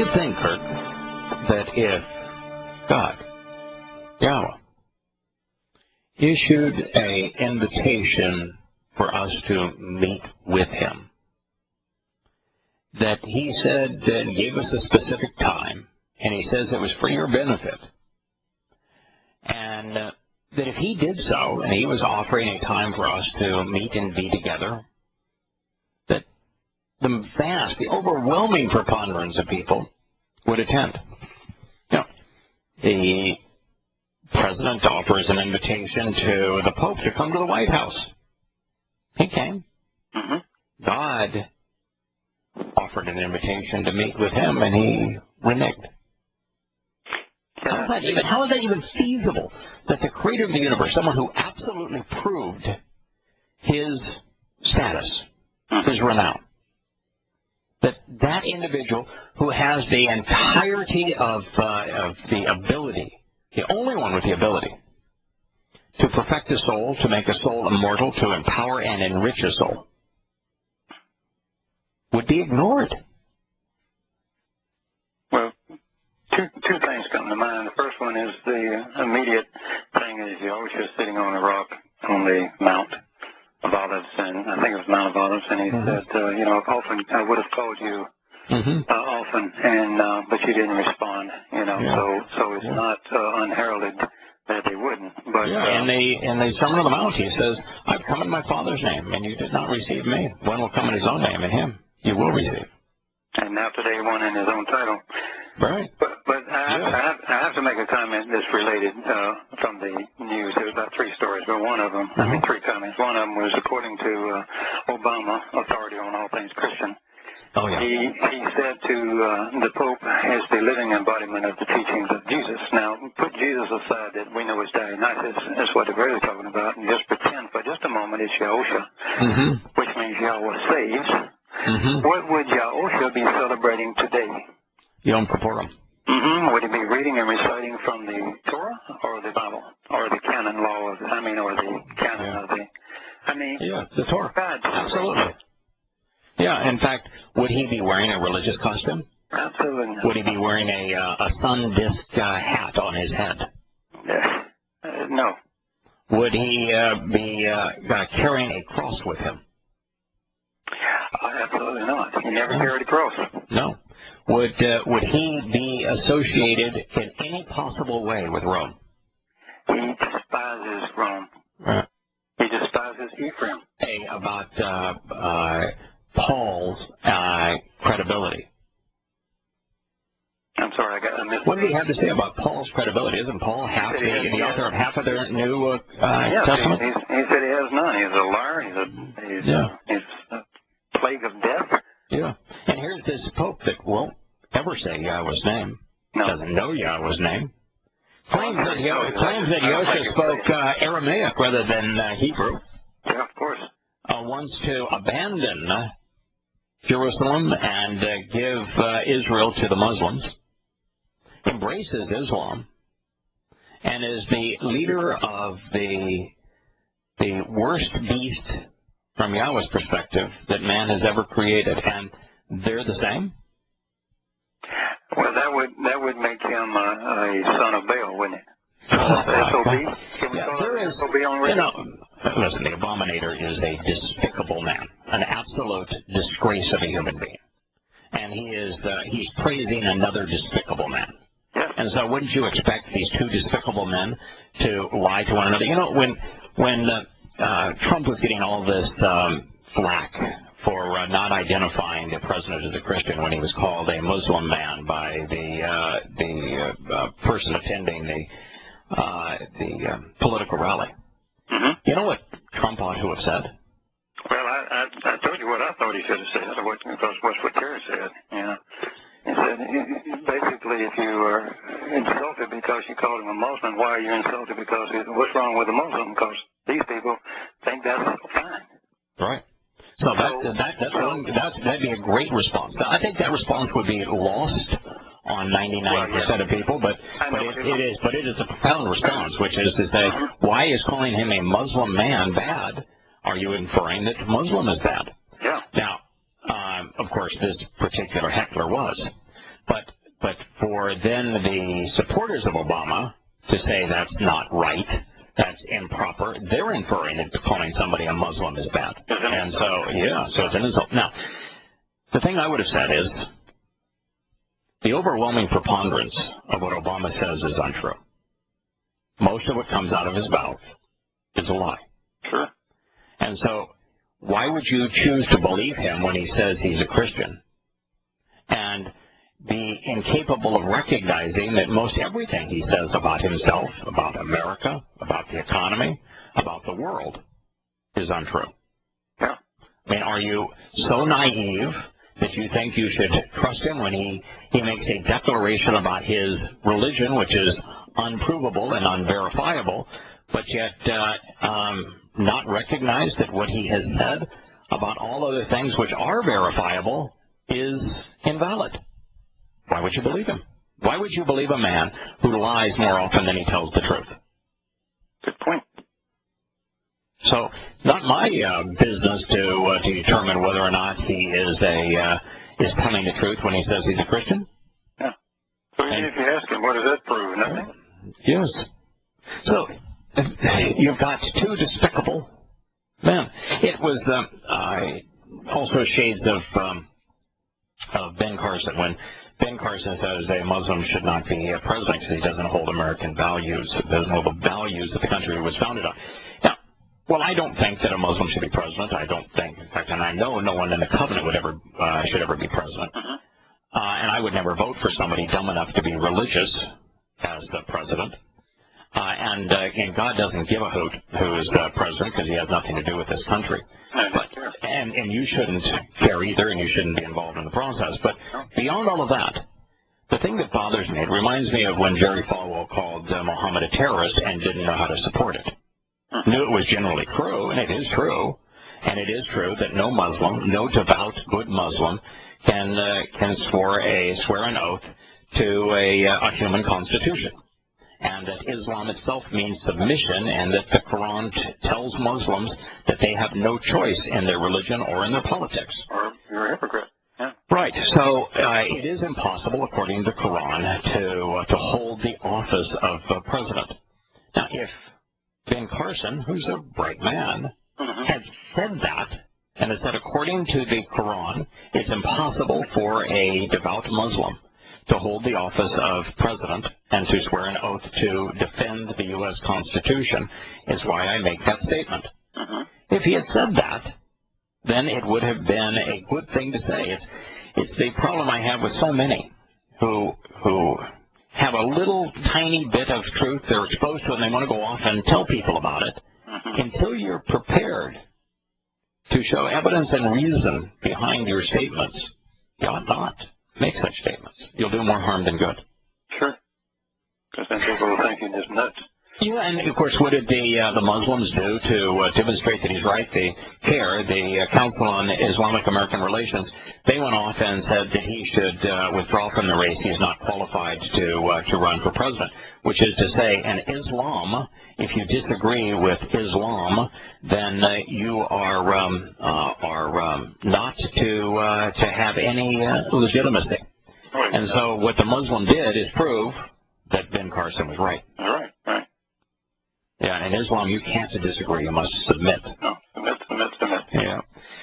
you think, Kurt, that if God, Yahowah, issued an invitation for us to meet with him, that he said and gave us a specific time, and he says it was for your benefit, and that if he did so, and he was offering a time for us to meet and be together, that the overwhelming preponderance of people would attend. Now, the president offers an invitation to the Pope to come to the White House. He came. Mm-hmm. God offered an invitation to meet with him, and he reneged. How is that even feasible? That the creator of the universe, someone who absolutely proved his status, his renown, that individual who has the entirety of the ability, the only one with the ability to perfect a soul, to make a soul immortal, to empower and enrich a soul, would be ignored. Well, two things come to mind. The first one is the immediate thing is Yahowah sitting on a rock on the Mount of Olives, and I think it was Mount of Olives, and he said, often I would have called you often, and but you didn't respond, so it's not unheralded that they wouldn't. But in the Sermon on the Mount, he says, I've come in my Father's name, and you did not receive me. One will come in his own name, and him you will receive. And now today, one in his own title. Right. But I have to make a comment that's related from the news. There's about three stories, but one of them, three comments. One of them was according to Obama, authority on all things Christian. Oh, yeah. He said to the Pope is the living embodiment of the teachings of Jesus. Now, put Jesus aside that we know is Dionysus. That's what they're really talking about. And just pretend for just a moment it's Yahowah, which means Yahowah saves. What would Yahowah be celebrating today? Yom Kippurim. Would he be reading and reciting from the Torah or the Bible or the canon law of, or the canon of the, the Torah. God. Absolutely. Yeah, in fact, would he be wearing a religious costume? Absolutely. Would he be wearing a sun disk hat on his head? No. Would he be carrying a cross with him? Absolutely not. He never carried a cross. No. Would he be associated in any possible way with Rome? He despises Rome. Right. He despises Ephraim. About Paul's credibility. I'm sorry, I missed. What did he have to say about Paul's credibility? Isn't Paul the author of half of their New Testament? He said he has none. He's a liar. He's a plague of death. Yeah. And here's this Pope that won't ever say Yahowah's name. No. Doesn't know Yahowah's name. Claims that Yahowah spoke Aramaic rather than Hebrew. Yeah, of course. Wants to abandon Jerusalem and give Israel to the Muslims. Embraces Islam. And is the leader of the worst beast from Yahowah's perspective that man has ever created. And they're the same? Well, that would make him a son of Baal, wouldn't it? SOB? Can we call it SOB on radio? Listen, the Abominator is a despicable man, an absolute disgrace of a human being. And he's praising another despicable man. Yeah. And so wouldn't you expect these two despicable men to lie to one another? You know, when Trump was getting all this flack for not identifying the president as a Christian when he was called a Muslim man by the person attending the political rally. You know what Trump ought to have said? Well, I told you what I thought he should have said, because what's what Terry said. He said, basically, if you are insulted because you called him a Muslim, why are you insulted because what's wrong with a Muslim? Because these people think that's fine. Right. So that'd be a great response. I think that response would be lost on 99% of people, but it is a profound response, which is to say, why is calling him a Muslim man bad? Are you inferring that Muslim is bad? Yeah. Now, of course, this particular heckler was, But for then the supporters of Obama to say that's not right, that's improper, they're inferring that calling somebody a Muslim is bad. And so, yeah, so it's an insult. Now, the thing I would have said is the overwhelming preponderance of what Obama says is untrue. Most of what comes out of his mouth is a lie. Sure. And so why would you choose to believe him when he says he's a Christian and be incapable of recognizing that most everything he says about himself, about America, about the economy, about the world is untrue? Yeah. I mean, are you so naive that you think you should trust him when he makes a declaration about his religion, which is unprovable and unverifiable, but yet not recognize that what he has said about all other things which are verifiable is invalid? Why would you believe him? Why would you believe a man who lies more often than he tells the truth? Good point. So, not my business to determine whether or not he is telling the truth when he says he's a Christian. Yeah. So if you ask him, what does that prove? Nothing. Yes. So, you've got two despicable men. It was also shades of Ben Carson when Ben Carson says a Muslim should not be president because he doesn't hold American values, doesn't hold the values that the country was founded on. Now, well, I don't think that a Muslim should be president. I don't think, in fact, and I know no one in the covenant would should ever be president. And I would never vote for somebody dumb enough to be religious as the president. And God doesn't give a hoot who's president because he has nothing to do with this country. And you shouldn't care either, and you shouldn't be involved in the process. But beyond all of that, the thing that bothers me, it reminds me of when Jerry Falwell called Muhammad a terrorist and didn't know how to support it. Knew it was generally true, and it is true. And it is true that no Muslim, no devout, good Muslim, can swear an oath to a human constitution. And that Islam itself means submission, and that the Quran tells Muslims that they have no choice in their religion or in their politics. Or you're a hypocrite. Yeah. Right. So it is impossible, according to the Quran, to hold the office of president. Now, if Ben Carson, who's a bright man, had said that, and had said, according to the Quran, it's impossible for a devout Muslim to hold the office of president and to swear an oath to defend the U.S. Constitution, is why I make that statement. If he had said that, then it would have been a good thing to say. It's the problem I have with so many who have a little tiny bit of truth they're exposed to, and they want to go off and tell people about it. Until you're prepared to show evidence and reason behind your statements, you ought not make such statements. You'll do more harm than good. Sure. Because then people will think you're just nuts. Yeah, and of course, what did the Muslims do to demonstrate that he's right? The CAIR, the Council on Islamic American Relations, they went off and said that he should withdraw from the race. He's not qualified to run for president, which is to say, in Islam, if you disagree with Islam, then you are not to have any legitimacy. Right. And so what the Muslim did is prove that Ben Carson was right. All right, right. Yeah, in Islam, you can't disagree. You must submit. No, submit. Yeah.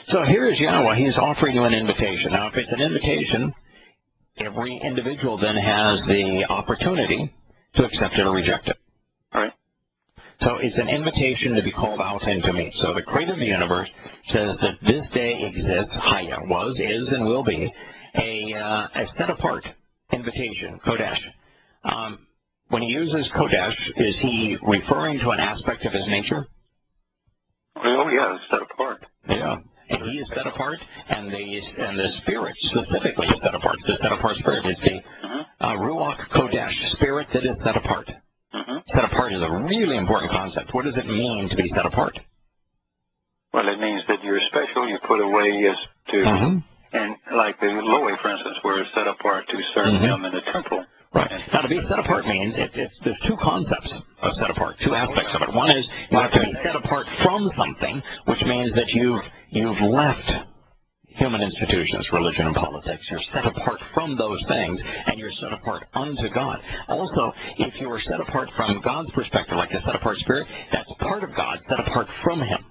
So here is Yahowah. He's offering you an invitation. Now, if it's an invitation, every individual then has the opportunity to accept it or reject it. All right. So it's an invitation to be called out and to meet. So the creator of the universe says that this day exists, Haya, was, is, and will be, a set-apart invitation, Kodesh. When he uses Kodesh, is he referring to an aspect of his nature? Oh, yeah, it's set apart. Yeah. And he is set apart, and the spirit specifically is set apart. The set apart spirit is the Ruach Kodesh, spirit that is set apart. Set apart is a really important concept. What does it mean to be set apart? Well, it means that you're special, you put away as to, and like the Loe, for instance, where it's set apart to serve him in the temple. Right. Now, to be set apart means there's two concepts of set apart, two aspects of it. One is you have to be set apart from something, which means that you've left human institutions, religion and politics. You're set apart from those things, and you're set apart unto God. Also, if you are set apart from God's perspective, like a set apart spirit, that's part of God, set apart from Him.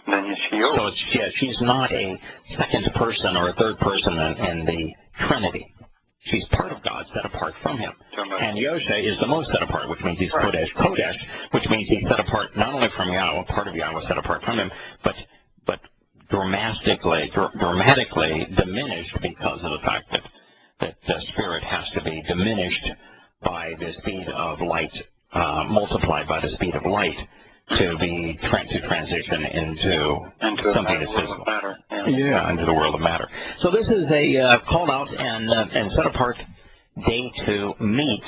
Then she yours. So she's not a second person or a third person in the Trinity. She's part of God, set apart from Him. And Yosha is the most set apart, which means he's Kodesh. Kodesh, which means he's set apart not only from Yahowah, part of Yahowah set apart from Him, but dramatically diminished because of the fact that the spirit has to be diminished by the speed of light, multiplied by the speed of light, to be to transition into something that's physical. Matter. Yeah, into the world of matter. So this is a called out and set apart day to meet,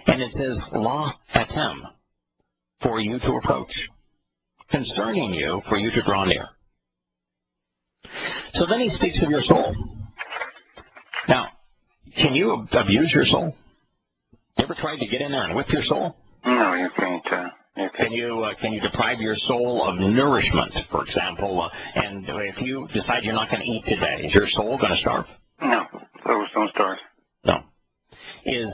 and it says la atem, for you to approach, concerning you, for you to draw near. So then he speaks of your soul. Now, can you abuse your soul? You ever tried to get in there and whip your soul? No, you can't. Can you deprive your soul of nourishment, for example? And if you decide you're not going to eat today, is your soul going to starve? No, those don't starve. No. Is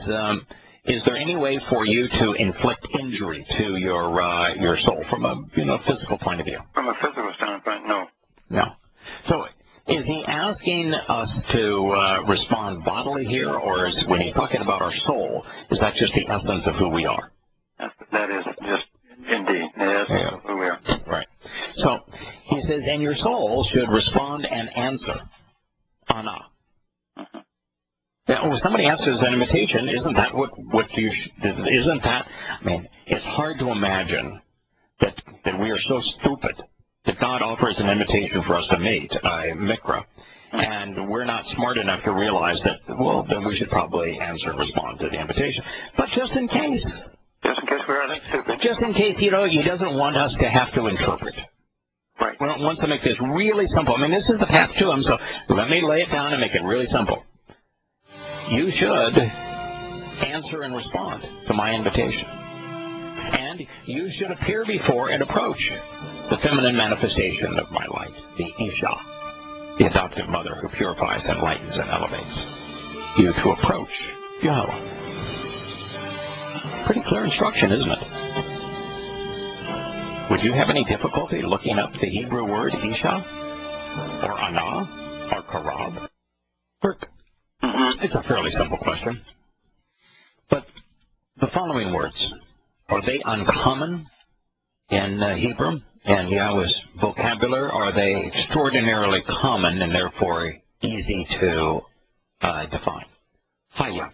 there any way for you to inflict injury to your soul from a physical point of view? From a physical standpoint, no. No. So is he asking us to respond bodily here, or is when he's talking about our soul, is that just the essence of who we are? That is just indeed the essence of who we are. Right. So he says, and your soul should respond and answer. Ana. Now, when somebody answers an invitation, isn't that isn't that, I mean, it's hard to imagine that we are so stupid that God offers an invitation for us to meet, mikra, and we're not smart enough to realize that, well, then we should probably answer and respond to the invitation. But just in case. Just in case we are that stupid. Just in case, he doesn't want us to have to interpret. Right. We don't want to make this really simple. I mean, this is the path to him, so let me lay it down and make it really simple. You should answer and respond to my invitation. And you should appear before and approach the feminine manifestation of my light, the Isha, the adoptive mother who purifies, enlightens, and elevates you to approach Yahowah. Pretty clear instruction, isn't it? Would you have any difficulty looking up the Hebrew word Isha, or Ana, or Karab? It's a fairly simple question. But the following words, are they uncommon in Hebrew and Yahweh's vocabulary? Are they extraordinarily common and therefore easy to define? Haya.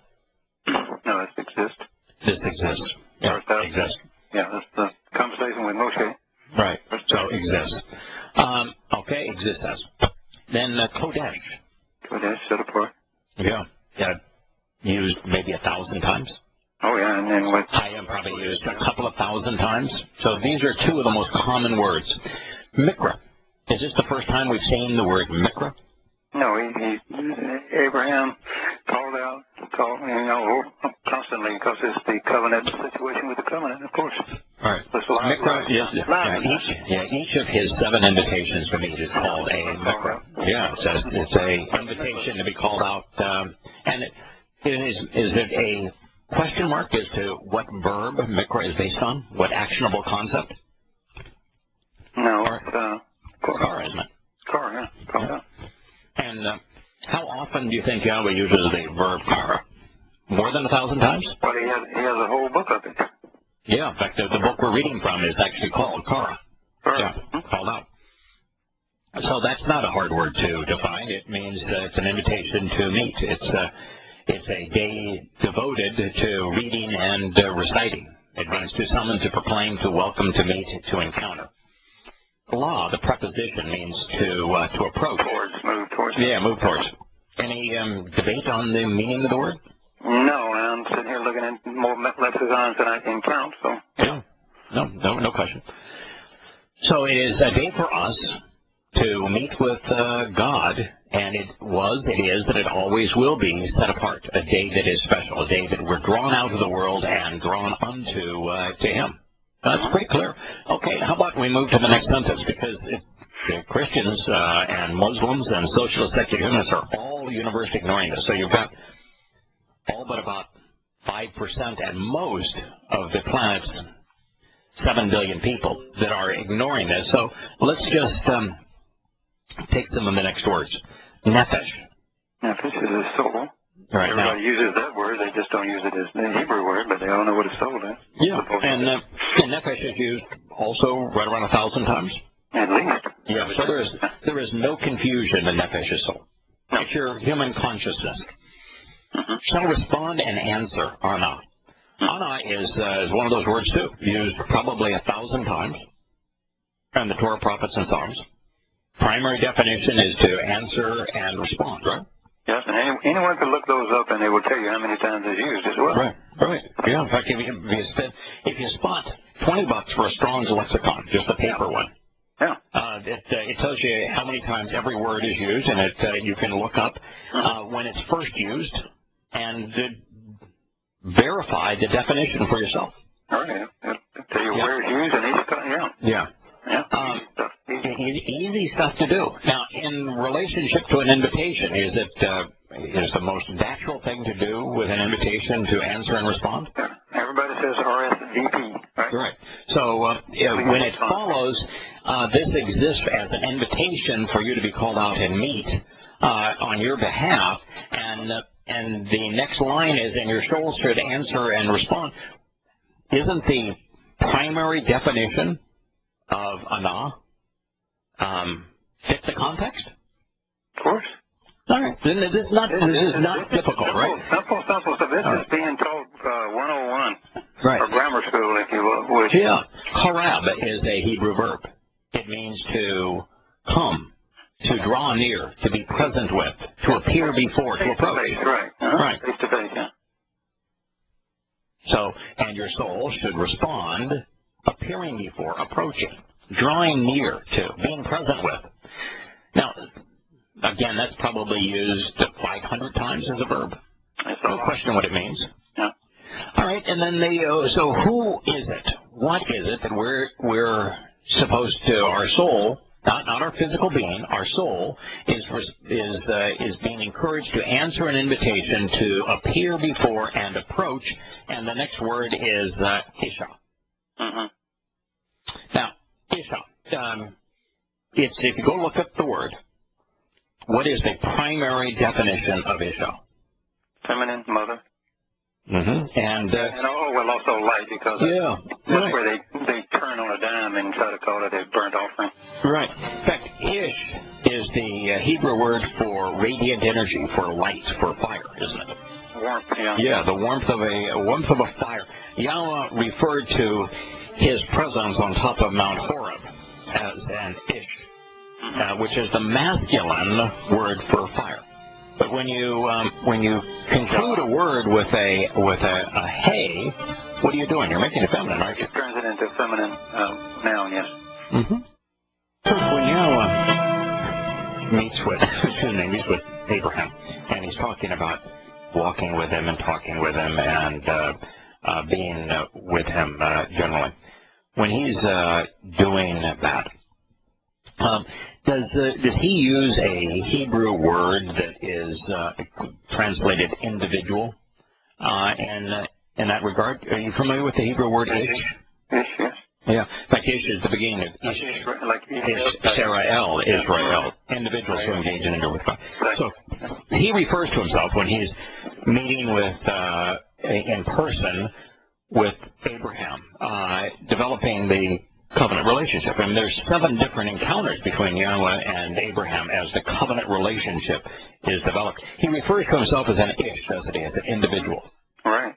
No, this exists. This exists. Yeah, exists. Yeah, that's the conversation with Moshe. Right. So exists. Okay, exists as. Then Kodesh. Kodesh, set apart. Yeah. Used maybe 1,000 times. Oh, yeah, and then with... I am probably used a couple of thousand times. So these are two of the most common words. Mikra. Is this the first time we've seen the word Mikra? No, Abraham called constantly, because it's the covenant situation with the covenant, of course. All right. Mikra is, each of his 7 invitations to meet is called a Mikra. Yeah, it's a invitation to be called out. And is it a question mark as to what verb Mikra is based on? What actionable concept? No, Kara, isn't it? Kara, yeah. Kara. And how often do you think Yahweh uses the verb kara? More than 1,000 times? Well, he has a whole book of it. Yeah, in fact, the book we're reading from is actually called kara. Yeah, called out. So that's not a hard word to define. It means it's an invitation to meet. It's a day devoted to reading and reciting. It means to summon, to proclaim, to welcome, to meet, to encounter. La, the preposition, means to approach. Move towards. Yeah, move towards. Any debate on the meaning of the word? No, I'm sitting here looking at more lexicons than I can count, so. Yeah, no question. So it is a day for us to meet with God, and it is, and it always will be set apart, a day that is special, a day that we're drawn out of the world and drawn unto to Him. That's pretty clear. Okay, how about we move to the next sentence, because Christians and Muslims and socialist secular humanists are all universally ignoring this. So you've got all but about 5% at most of the planet's 7 billion people that are ignoring this. So let's just take some of the next words. Nefesh. Nefesh is a soul. Right. Everybody uses that word. They just don't use it as the Hebrew word, but they all know what a soul is. Yeah, and nefesh is used also right around 1,000 times. At least. Yeah, so there is no confusion in nefesh is soul. No. It's your human consciousness. Shall respond and answer, ana. Ana is one of those words, too, used probably 1,000 times in the Torah, prophets, and Psalms. Primary definition is to answer and respond, right? Yes, and anyone can look those up, and they will tell you how many times it's used as well. Right. Yeah, in fact, if you spot $20 for a Strong's lexicon, just the paper one, it tells you how many times every word is used, and you can look up when it's first used and verify the definition for yourself. Oh, yeah. It'll tell you where it's used and each time, Yeah. Easy stuff to do. Now, in relationship to an invitation, is the most natural thing to do with an invitation to answer and respond? Yeah. Everybody says RSVP, right? Right. So when it follows, this exists as an invitation for you to be called out and meet on your behalf, and the next line is, and your soul should answer and respond. Isn't the primary definition of ana fit the context? Of course. All right. Then this is not difficult, right? Simple stuff. This is being taught 101 right. or grammar school, if you will. Yeah. Harab is a Hebrew verb. It means to come, to draw near, to be present with, to appear before, to approach. Right. Right. Face to face, yeah. So, and your soul should respond, appearing before, approaching, drawing near to, being present with. Now, again, that's probably used 500 times as a verb. No question what it means. Yeah. All right, and then so who is it? What is it that we're supposed to, our soul, not our physical being, our soul is being encouraged to answer an invitation to appear before and approach, and the next word is Isha. Now, Isha, if you go look up the word, what is the primary definition of Isha? Feminine, mother. And also light, because that's where they turn on a dime and try to call it a burnt offering. Right. In fact, Ish is the Hebrew word for radiant energy, for light, for fire, isn't it? Warmth, yeah. Yeah, the warmth of a fire. Yahowah referred to his presence on top of Mount Horeb as an Ish, which is the masculine word for fire. But when you conclude a word with a hey, what are you doing? You're making it feminine, aren't you? It turns it into a feminine noun, yes. When Yahowah meets with Abraham, and he's talking about walking with him and talking with him and being with him generally, when he's doing that, does he use a Hebrew word that is translated individual in that regard? Are you familiar with the Hebrew word ish? Ish, yes. Yeah. In fact, ish is the beginning of ish. Ish, Israel, individuals who engage in intercourse with God. So he refers to himself when he's meeting with in person with Abraham, developing the covenant relationship. I mean, there's 7 different encounters between Yahowah and Abraham as the covenant relationship is developed. He refers to himself as an ish, doesn't he, as an individual. Right.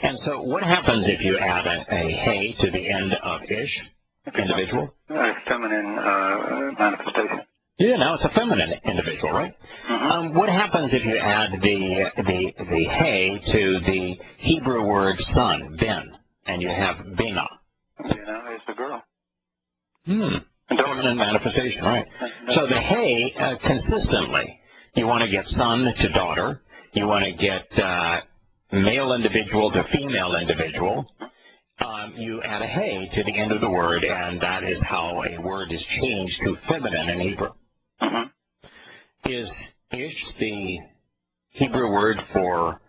And so what happens if you add a hey to the end of ish, individual? Feminine manifestation. Yeah, now it's a feminine individual, right? What happens if you add the hey to the Hebrew word son, ben, and you have bina? Bina is the girl. Feminine manifestation, right? So the hey, consistently, you want to get son to daughter, you want to get male individual to female individual, you add a hey to the end of the word, and that is how a word is changed to feminine in Hebrew. Mm-hmm. Is ish the Hebrew word for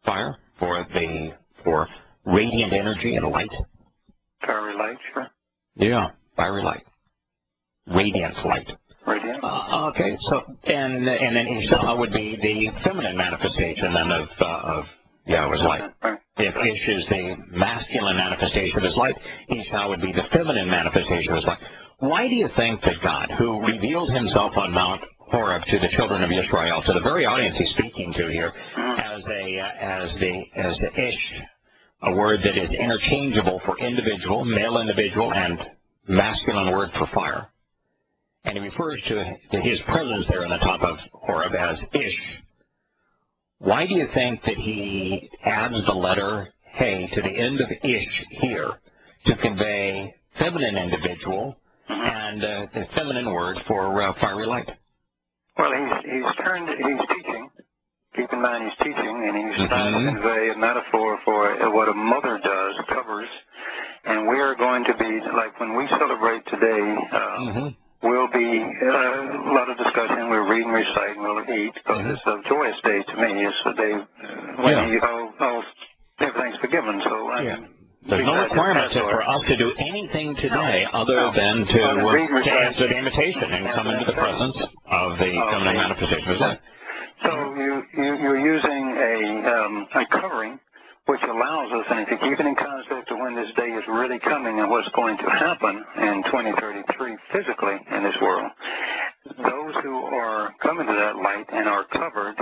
fire, for radiant energy and light? Fiery light, sure. Yeah, fiery light. Radiant light. Radiant. Okay, so and then Isha would be the feminine manifestation then of Yahweh's light. Right. If Ish is the masculine manifestation of his light, Isha would be the feminine manifestation of his light. Why do you think that God, who revealed himself on Mount Horeb to the children of Israel, to the very audience he's speaking to here, as the Ish, a word that is interchangeable for individual, male individual, and masculine word for fire, and he refers to his presence there on the top of Horeb as Ish. Why do you think that he adds the letter Hey to the end of Ish here to convey feminine individual and the feminine word for fiery light? Well, he's teaching. Keep in mind he's teaching, and he's trying to convey a metaphor for what a mother does, covers. And we are going to be, like when we celebrate today, we'll be a lot of discussion. We'll read and recite, and we'll eat, because it's a joyous day to me. It's a day when everything's forgiven. So there's no requirement for us to do anything today other than to answer the invitation and come into the presence of the feminine manifestation of light. So you're using a covering, which allows us, and if you keep it in context of when this day is really coming and what's going to happen in 2033 physically in this world, those who are coming to that light and are covered,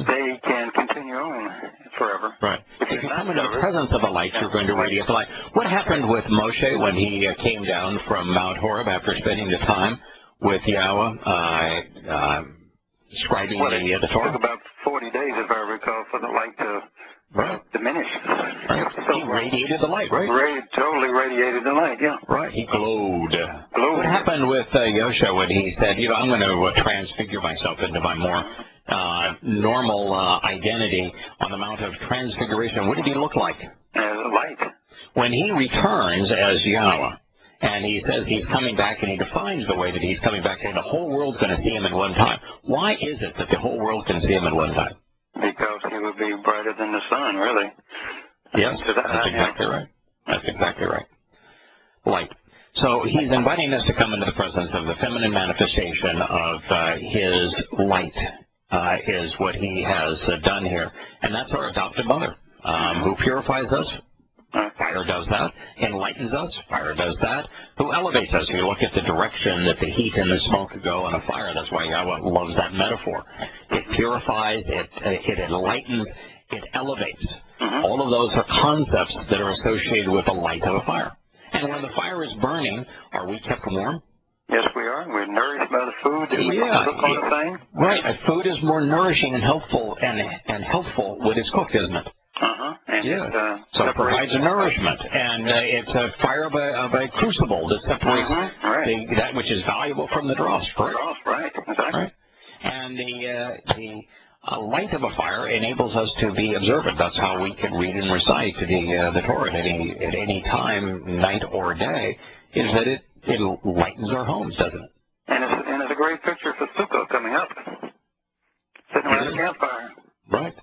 they can continue on forever. Right. If you come into the presence of the light, you're going to radiate the light. What happened with Moshe when he came down from Mount Horeb after spending the time with Yahowah, scribing the Torah? It took about 40 days, if I recall, for the light to diminish. Right. So he radiated the light, right? Totally radiated the light, yeah. Right. He glowed. What happened with Yosha when he said, I'm going to transfigure myself into my more normal identity on the Mount of Transfiguration? What did he look like? Light. When he returns as Yahowah, and he says he's coming back, and he defines the way that he's coming back, and the whole world's going to see him at one time. Why is it that the whole world can see him at one time? Because he would be brighter than the sun, really. Yes, that's exactly right. That's exactly right. Light. So he's inviting us to come into the presence of the feminine manifestation of his light, is what he has done here. And that's our adopted mother, who purifies us. Fire does that. Enlightens us. Fire does that. Who elevates us. You look at the direction that the heat and the smoke go in a fire. That's why Yahweh loves that metaphor. It purifies, it enlightens, it elevates. All of those are concepts that are associated with the light of a fire. And when the fire is burning, are we kept warm? Yes, we are. We're nourished by the food that we cook on the thing. Right. Food is more nourishing and helpful when it's cooked, isn't it? And so it provides a nourishment, and it's a fire of a crucible that separates that which is valuable from the dross. Right, exactly. Right. And the light of a fire enables us to be observant. That's how we can read and recite the Torah at any time, night or day, is that it lightens our homes, doesn't it? And it's a great picture for Sukkot coming up. Sitting around the campfire. Right.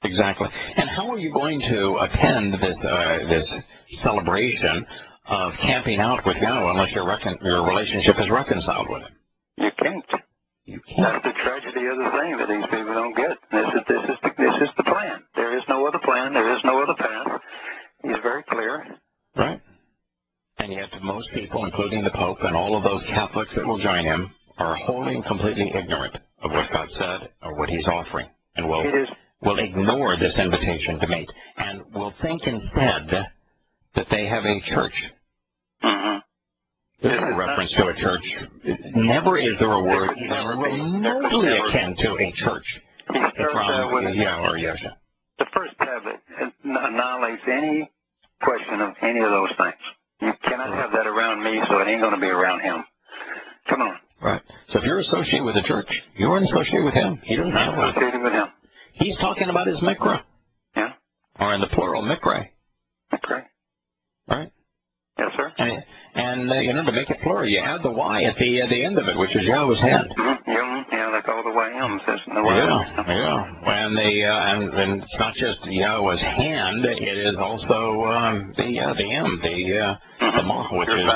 Exactly. And how are you going to attend this celebration of camping out with Yahweh unless your relationship is reconciled with him? You can't. You can't. That's the tragedy of the thing that these people don't get. This is the plan. There is no other plan. There is no other path. He's very clear. Right. And yet most people, including the Pope and all of those Catholics that will join him, are wholly and completely ignorant of what God said or what he's offering, and will ignore this invitation to mate, and will think instead that they have a church. There's no reference to a church. Never is there a word even remotely akin to a church from Yahweh or Yosha. The first tablet annihilates any question of any of those things. You cannot have that around me, so it ain't going to be around him. Come on. Right. So if you're associated with a church, you're associated with him. He doesn't have one. Associated with him. He's talking about his mikra. Yeah. Or in the plural, mikra. Mikra. right? Yes, sir. And to make it plural, you add the Y at the end of it, which is Yahweh's hand. Yeah, like all the YMs, isn't the Y? Yeah. And it's not just Yahweh's hand; it is also the M, the Ma, which is the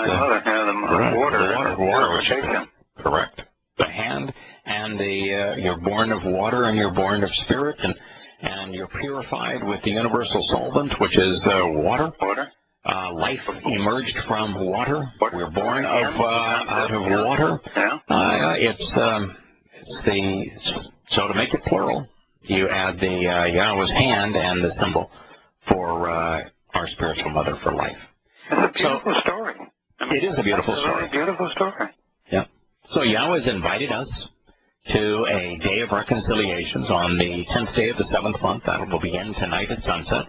water, which is correct. The hand, and you're born of water, and you're born of spirit, and you're purified with the universal solvent, which is water. Life emerged from water. We're born out of water. So to make it plural, you add the Yahweh's hand and the symbol for our spiritual mother for life. It's a beautiful story. It is a beautiful story. It's a beautiful story. Yeah. So Yahweh's invited us to a day of reconciliations on the 10th day of the 7th month. That will begin tonight at sunset.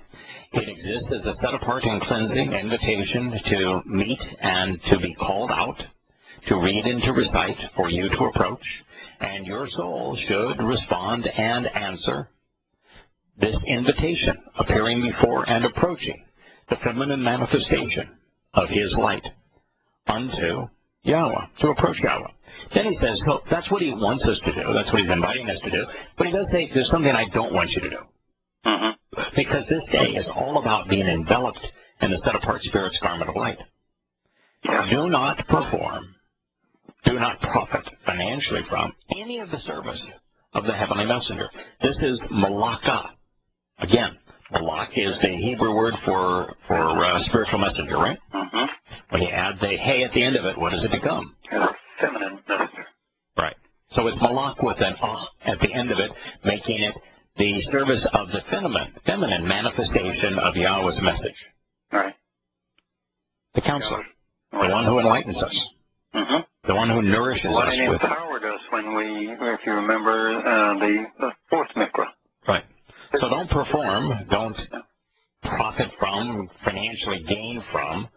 It exists as a set-apart and cleansing invitation to meet and to be called out, to read and to recite, for you to approach, and your soul should respond and answer this invitation, appearing before and approaching the feminine manifestation of His light unto Yahowah, to approach Yahowah. Then he says, that's what He wants us to do, that's what He's inviting us to do, but He does say, there's something I don't want you to do. Because this day is all about being enveloped in the set-apart Spirit's garment of light. Do not perform, do not profit financially from any of the service of the heavenly messenger. This is malakah. Again, malak is the Hebrew word for spiritual messenger, right? When you add the hey at the end of it, what does it become? Feminine messenger. Right. So it's malak with an at the end of it, making it the service of the feminine manifestation of Yahweh's message. Right. The counselor, the one who enlightens us, the one who nourishes us. It empowered us when we, if you remember, the fourth mikra. Right. So don't perform, don't profit from, financially gain from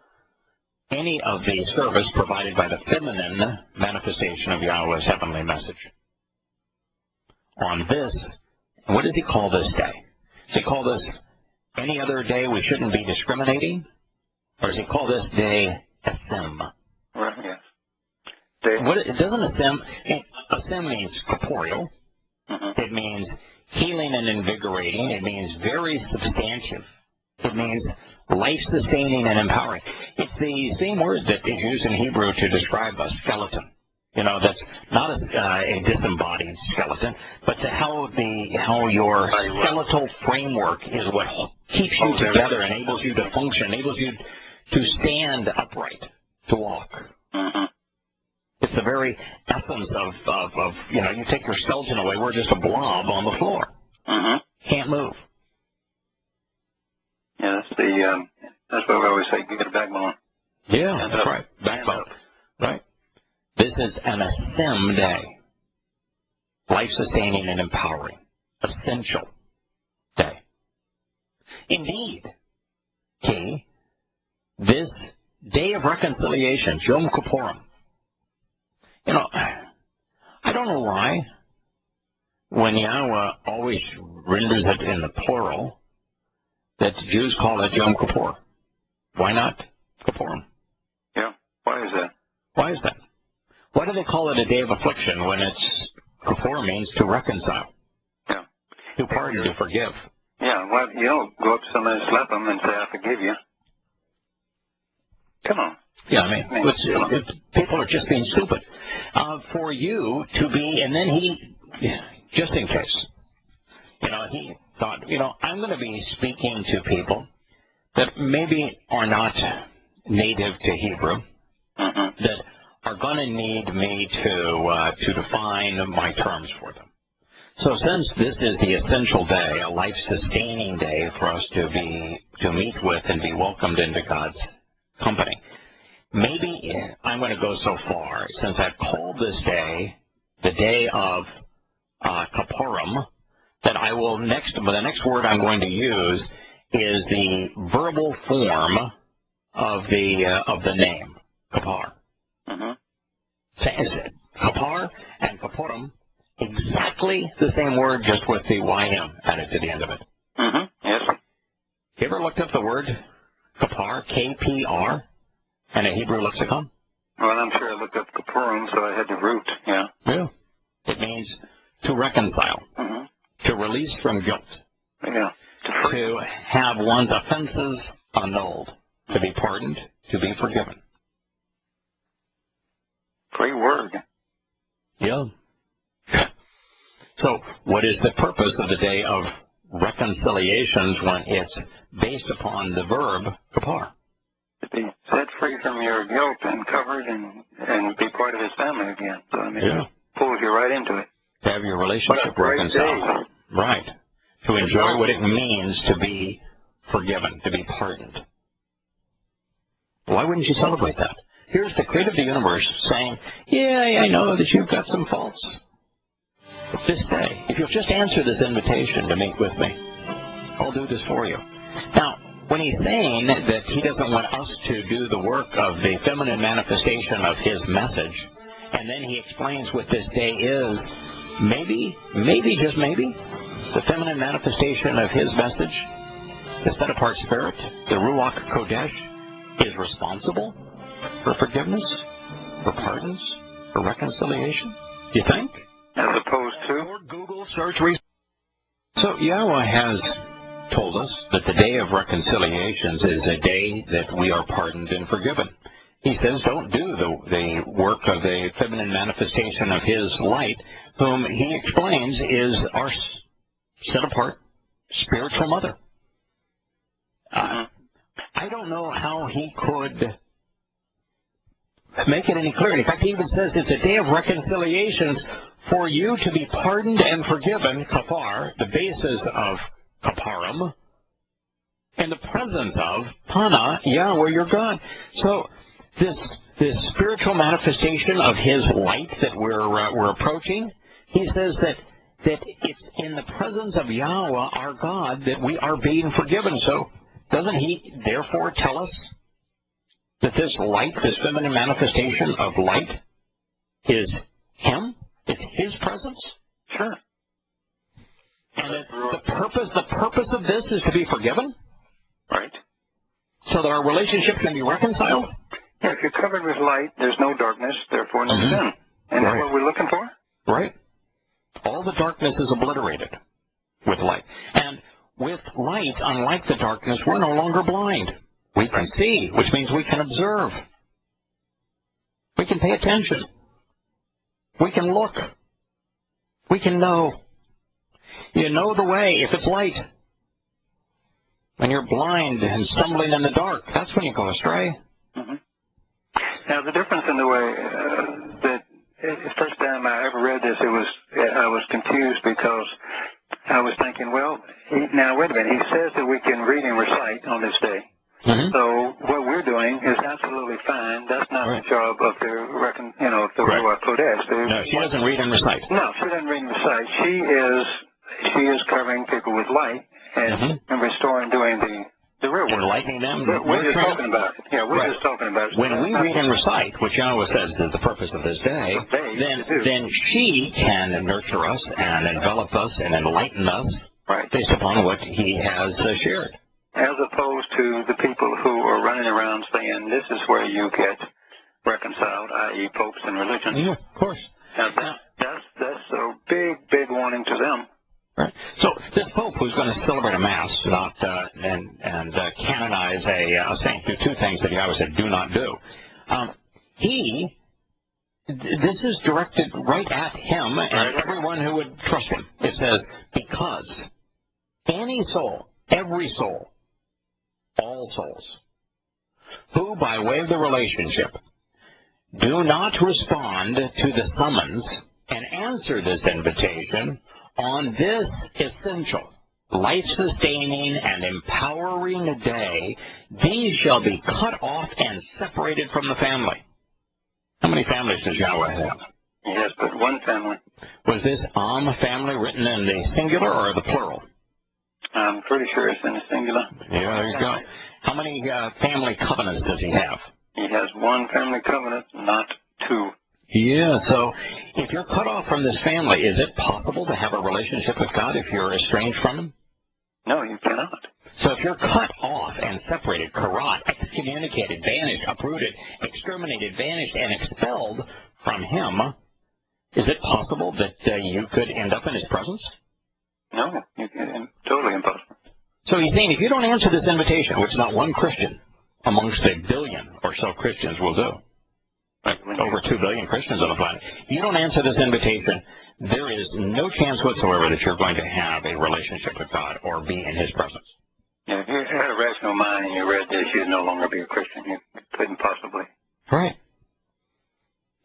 any of the service provided by the feminine manifestation of Yahweh's heavenly message. On this, what does He call this day? Does He call this any other day we shouldn't be discriminating? Or does He call this day Asem? Right, yes. Doesn't Asem means corporeal. It means healing and invigorating. It means very substantive. It means life-sustaining and empowering. It's the same word that is used in Hebrew to describe a skeleton. That's not a disembodied skeleton, but how your skeletal framework is what keeps you together, enables you to function, enables you to stand upright, to walk. It's the very essence of you take your skeleton away, we're just a blob on the floor. Can't move. Yeah, that's what we always say, you get a backbone. Yeah, that's right. Backbone. Right. This is an Asem day. Life-sustaining and empowering. Essential day. Indeed, this day of reconciliation, Yom Kippurim. I don't know why, when Yahowah always renders it in the plural, that the Jews call it Yom Kippur. Why not Kippurim? Yeah, why is that? Why is that? Why do they call it a day of affliction when Kippur means to reconcile? Yeah. To pardon, to forgive. Yeah, well, you don't go up to somebody and slap them and say, I forgive you. Come on. Yeah, people are just being stupid. For you to be, and then he, just in case, he thought, I'm going to be speaking to people that maybe are not native to Hebrew, that are going to need me to define my terms for them. So since this is the essential day, a life-sustaining day for us to meet with and be welcomed into God's company, maybe I'm going to go so far, since I've called this day the day of Kippurim, that the next word I'm going to use is the verbal form of the name, Kippur. Kippur and Kippurim, exactly the same word, just with the YM added to the end of it. Yes. You ever looked up the word Kapar, K-P-R, and a Hebrew lexicon? Well, I'm sure I looked up Kapurim, so I had the root, yeah. Yeah. It means to reconcile, to release from guilt, to have one's offenses annulled, to be pardoned, to be forgiven. Great word. Yeah. So what is the purpose of the day of reconciliations when it's based upon the verb kapar? To be set free from your guilt and covered and be part of his family again. So, I mean, it pulls you right into it. To have your relationship reconciled. Right. To enjoy what it means to be forgiven, to be pardoned. Why wouldn't you celebrate that? Here's the creator of the universe saying, yeah, I know that you've got some faults. But this day, if you'll just answer this invitation to meet with me, I'll do this for you. Now, when he's saying that he doesn't want us to do the work of the feminine manifestation of his message, and then he explains what this day is, maybe, just maybe, the feminine manifestation of his message, the set-apart spirit, the Ruach Kodesh, is responsible for forgiveness, for pardons, for reconciliation? Do you think? As opposed to? Or Google search results. So Yahowah has told us that the day of reconciliations is a day that we are pardoned and forgiven. He says don't do the work of the feminine manifestation of his light, whom he explains is our set-apart spiritual mother. I don't know how he could make it any clearer. In fact, he even says it's a day of reconciliations for you to be pardoned and forgiven, kafar, the basis of kaparim, in the presence of Pana, Yahweh, your God. So this spiritual manifestation of his light that we're approaching, he says that it's in the presence of Yahweh, our God, that we are being forgiven. So doesn't he therefore tell us that this light, this feminine manifestation of light, is him? It's his presence? Sure. And the purpose of this is to be forgiven? Right. So that our relationship can be reconciled? Yeah, if you're covered with light, there's no darkness, therefore no sin. And that's what we're looking for? Right. All the darkness is obliterated with light. And with light, unlike the darkness, we're no longer blind. We can see, which means we can observe. We can pay attention. We can look. We can know. You know the way if it's light. When you're blind and stumbling in the dark, that's when you go astray. Now, the difference in the way that the first time I ever read this, I was confused because I was thinking, well, now wait a minute. He says that we can read and recite on this day. So what we're doing is absolutely fine. That's not the job of the Ruach Kodesh. No, she doesn't read and recite. No, she doesn't read and recite. She is covering people with light and restoring, doing the real work. Enlightening them. We're just talking about it. Yeah, we're just talking about it. When we read and recite, which Yahowah says is the purpose of this day, then she can nurture us and envelop us and enlighten us based upon what he has shared. As opposed to the people who are running around saying, this is where you get reconciled, i.e. popes and religion. Yeah, of course. Now, that's a big warning to them. Right. So this pope who's going to celebrate a mass and canonize a saint, do two things that he always said do not do. This is directed right at him and everyone who would trust him. It says, because any soul, every soul, all souls, who by way of the relationship do not respond to the summons and answer this invitation on this essential, life-sustaining, and empowering day, these shall be cut off and separated from the family. How many families does Yahowah have? He has but one family. Was this family written in the singular or the plural? I'm pretty sure it's in the singular. Yeah, there you go. How many family covenants does he have? He has one family covenant, not two. Yeah, so if you're cut off from this family, is it possible to have a relationship with God if you're estranged from him? No, you cannot. So if you're cut off and separated, karat, excommunicated, banished, uprooted, exterminated, banished, and expelled from him, is it possible that you could end up in his presence? No, totally impossible. So he's saying if you don't answer this invitation, which not one Christian amongst a billion or so Christians will do, right, over 2 billion Christians on the planet, if you don't answer this invitation, there is no chance whatsoever that you're going to have a relationship with God or be in his presence. Yeah, if you had a rational mind and you read this, you'd no longer be a Christian. You couldn't possibly. Right.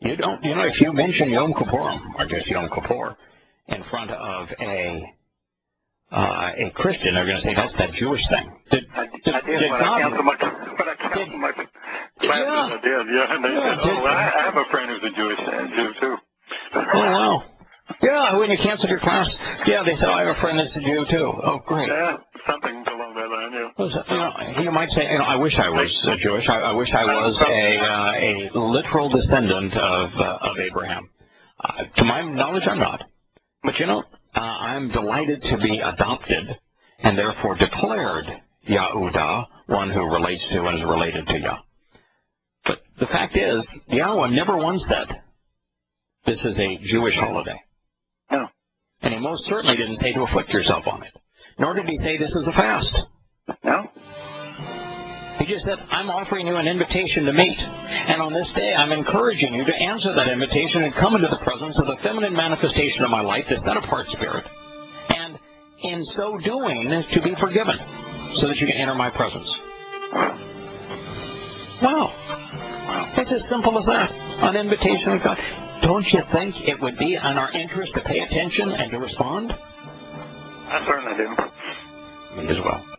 You don't, if you mention Yom Kippurim, or just Yom Kippur, in front of a Christian, they're going to say that's that Jewish thing. I did when I counseled my classes. I did, yeah. And they said, I have a friend who's a Jew too. Oh, wow. Yeah, when you canceled your class, yeah, they said, I have a friend that's a Jew too. Oh, great. Yeah, something along that line, yeah. You might say, I wish I was Jewish. I wish I was a literal descendant of Abraham. To my knowledge, I'm not. But I'm delighted to be adopted and therefore declared Yahudah, one who relates to and is related to Yah. But the fact is, Yahowah never once said this is a Jewish holiday. No. And he most certainly didn't say to afflict yourself on it. Nor did he say this is a fast. No. He just said, I'm offering you an invitation to meet. And on this day, I'm encouraging you to answer that invitation and come into the presence of the feminine manifestation of my life, the set-apart spirit. And in so doing, to be forgiven, so that you can enter my presence. Wow. It's as simple as that. An invitation of God. Don't you think it would be in our interest to pay attention and to respond? I certainly do. Me as well.